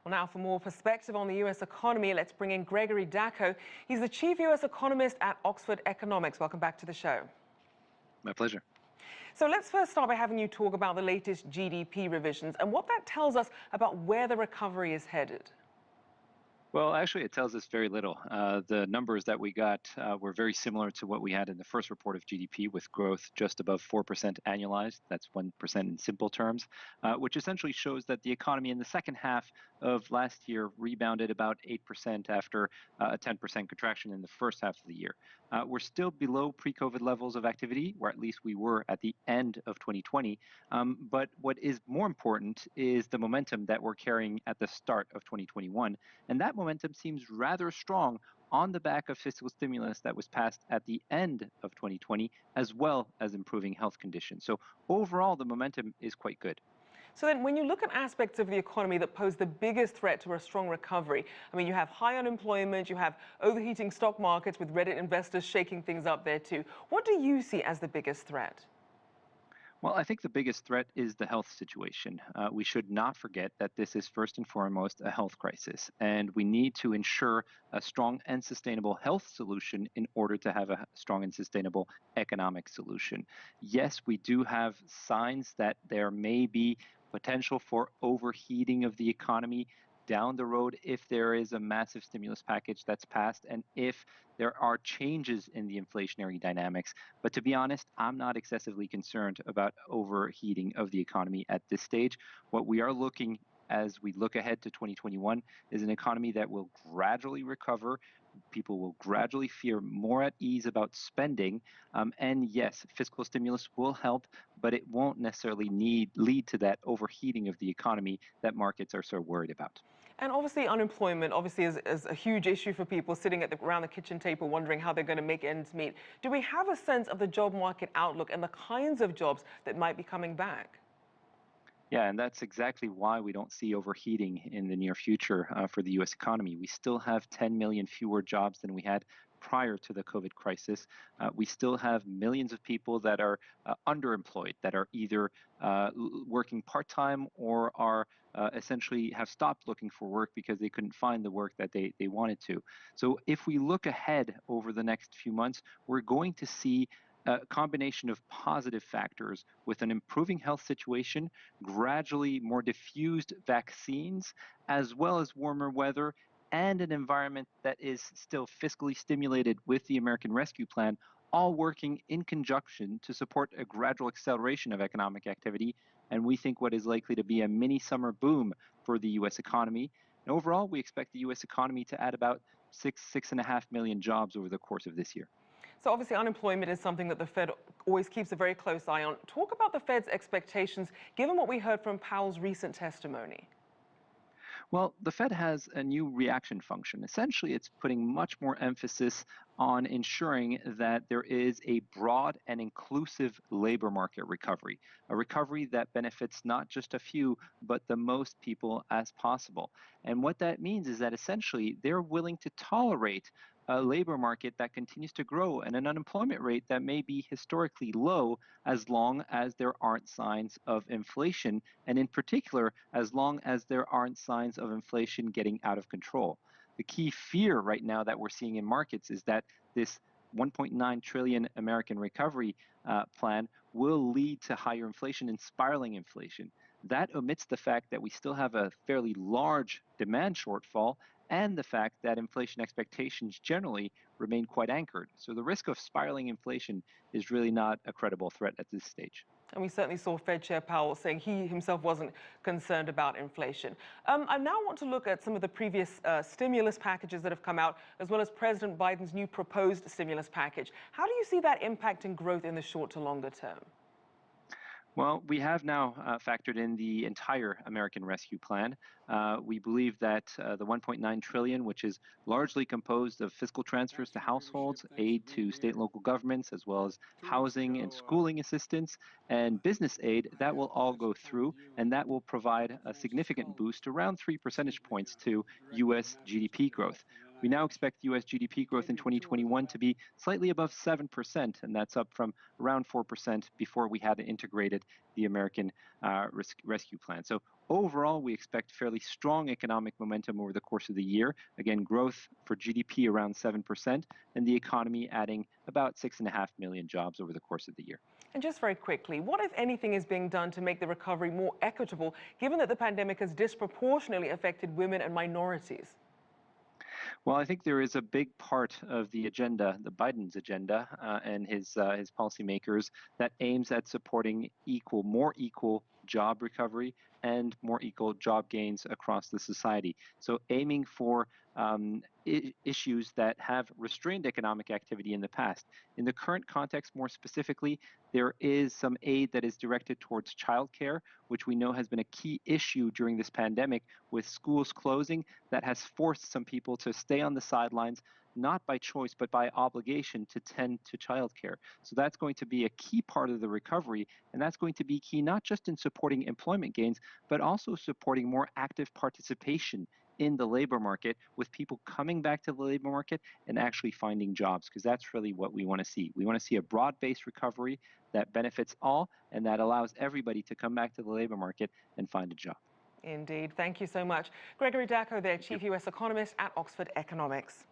Well, now for more perspective on the U.S. economy, let's bring in Gregory Daco. He's the chief U.S. economist at Oxford Economics. Welcome back to the show. My pleasure. So let's first start by having you talk about the latest GDP revisions and what that tells us about where the recovery is headed. Well, actually, it tells us very little. The numbers that we got were very similar to what we had in the first report of GDP, with growth just above 4% annualized. That's 1% in simple terms, which essentially shows that the economy in the second half of last year rebounded about 8% after a 10% contraction in the first half of the year. We're still below pre-COVID levels of activity, or at least we were at the end of 2020. But what is more important is the momentum that we're carrying at the start of 2021. And that momentum seems rather strong on the back of fiscal stimulus that was passed at the end of 2020, as well as improving health conditions. So overall, the momentum is quite good. So then when you look at aspects of the economy that pose the biggest threat to a strong recovery, I mean, you have high unemployment, you have overheating stock markets with Reddit investors shaking things up there too. What do you see as the biggest threat? Well, I think the biggest threat is the health situation. We should not forget that this is first and foremost a health crisis, and we need to ensure a strong and sustainable health solution in order to have a strong and sustainable economic solution. Yes, we do have signs that there may be potential for overheating of the economy down the road if there is a massive stimulus package that's passed and if there are changes in the inflationary dynamics. But to be honest, I'm not excessively concerned about overheating of the economy at this stage. What we are looking as we look ahead to 2021 is an economy that will gradually recover. People will gradually feel more at ease about spending. And yes, fiscal stimulus will help, but it won't necessarily lead to that overheating of the economy that markets are so worried about. And obviously unemployment is a huge issue for people sitting around the kitchen table wondering how they're going to make ends meet. Do we have a sense of the job market outlook and the kinds of jobs that might be coming back? Yeah, and that's exactly why we don't see overheating in the near future for the U.S. economy. We still have 10 million fewer jobs than we had prior to the COVID crisis. We still have millions of people that are underemployed, that are either working part-time or are essentially have stopped looking for work because they couldn't find the work that they wanted to. So if we look ahead over the next few months, we're going to see a combination of positive factors with an improving health situation, gradually more diffused vaccines, as well as warmer weather, and an environment that is still fiscally stimulated with the American Rescue Plan, all working in conjunction to support a gradual acceleration of economic activity. And we think what is likely to be a mini summer boom for the U.S. economy. And overall, we expect the U.S. economy to add about 6.5 million jobs over the course of this year. So obviously unemployment is something that the Fed always keeps a very close eye on. Talk about the Fed's expectations, given what we heard from Powell's recent testimony. Well, the Fed has a new reaction function. Essentially, it's putting much more emphasis on ensuring that there is a broad and inclusive labor market recovery, a recovery that benefits not just a few, but the most people as possible. And what that means is that essentially they're willing to tolerate a labor market that continues to grow and an unemployment rate that may be historically low as long as there aren't signs of inflation, and in particular, as long as there aren't signs of inflation getting out of control. The key fear right now that we're seeing in markets is that this 1.9 trillion American recovery plan will lead to higher inflation and spiraling inflation. That omits the fact that we still have a fairly large demand shortfall and the fact that inflation expectations generally remain quite anchored. So the risk of spiraling inflation is really not a credible threat at this stage. And we certainly saw Fed Chair Powell saying he himself wasn't concerned about inflation. I now want to look at some of the previous stimulus packages that have come out, as well as President Biden's new proposed stimulus package. How do you see that impacting growth in the short to longer term? Well, we have now factored in the entire American Rescue Plan. We believe that the 1.9 trillion, which is largely composed of fiscal transfers to households, aid to state and local governments, as well as housing and schooling assistance and business aid, that will all go through, and that will provide a significant boost, around 3 percentage points to U.S. GDP growth. We now expect U.S. GDP growth in 2021 to be slightly above 7%, and that's up from around 4% before we had integrated the American Rescue Plan. So overall, we expect fairly strong economic momentum over the course of the year. Again, growth for GDP around 7%, and the economy adding about 6.5 million jobs over the course of the year. And just very quickly, what, if anything, is being done to make the recovery more equitable, given that the pandemic has disproportionately affected women and minorities? Well, I think there is a big part of the agenda, the Biden's agenda, and his policymakers that aims at supporting more equal job recovery and more equal job gains across the society. So aiming for issues that have restrained economic activity in the past. In the current context, more specifically, there is some aid that is directed towards childcare, which we know has been a key issue during this pandemic with schools closing that has forced some people to stay on the sidelines, not by choice, but by obligation to tend to childcare. So that's going to be a key part of the recovery, and that's going to be key not just in supporting employment gains, but also supporting more active participation in the labor market, with people coming back to the labor market and actually finding jobs, because that's really what we want to see. We want to see a broad-based recovery that benefits all and that allows everybody to come back to the labor market and find a job. Indeed. Thank you so much. Gregory Daco there, Chief U.S. Economist at Oxford Economics.